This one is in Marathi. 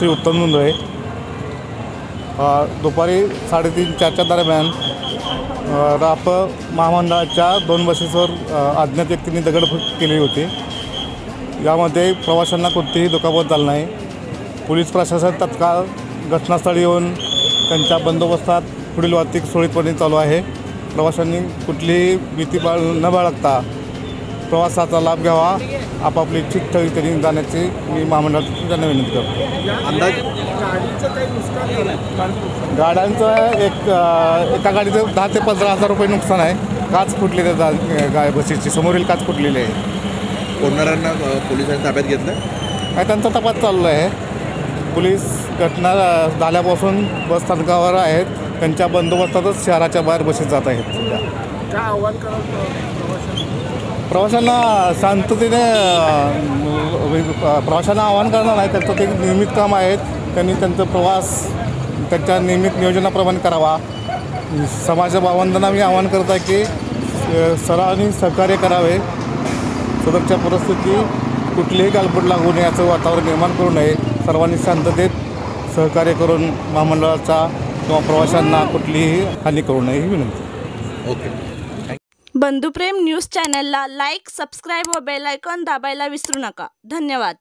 श्री उत्तम नोंदळे दुपारी 3:30-4च्या दरम्यान राप महामंडळाच्या 2 बसेसवर अज्ञात व्यक्तींनी दगडफेक केली होती। यामध्ये प्रवाशांना कोणतीही दुखापत झाली नाही। पोलीस प्रशासन तत्काळ घटनास्थळी येऊन त्यांच्या बंदोबस्तात पुढील वाहतूक सुरळीतपणे चालू आहे। प्रवाशांनी कुठलीही भीती न बाळगता प्रवासाचा लाभ घ्यावा, आपापली इच्छित स्थळी त्यांनी जाण्याची मी महामंडळाची त्यांना विनंती करतो। अंदाज गाड्यांचं एका गाडीचं 10,000 ते 15,000 रुपये नुकसान आहे। काच फुटलेले बसेसची समोरील काच फुटलेली आहे। कोणाऱ्यांना पोलिसांनी ताब्यात घेतलं काय त्यांचा तपास चालू आहे। पोलीस घटना झाल्यापासून बस स्थानकावर आहेत, त्यांच्या बंदोबस्तातच शहराच्या बाहेर बसेस जात आहेत। सध्या काय आव्हान कराल प्रवाशांना शांततेने प्रवाशांना आवाहन करणार नाही, त्यांचं ते नियमित काम आहेत। त्यांनी त्यांचा प्रवास त्यांच्या नियमित नियोजनाप्रमाणे करावा। समाज बांधवांना मी आवाहन करत आहे की सर्वांनी सहकार्य करावे। सदरच्या परिस्थिती कुठलीही गालबोट लागू नये याचं वातावरण निर्माण करू नये। सर्वांनी शांततेत सहकार्य करून महामंडळाचा किंवा प्रवाशांना कुठलीही हानी करू नये ही विनंती। ओके। बंधुप्रेम न्यूज चॅनलला लाईक, सबस्क्राईब व बेल आयकॉन दाबायला विसरू नका। धन्यवाद।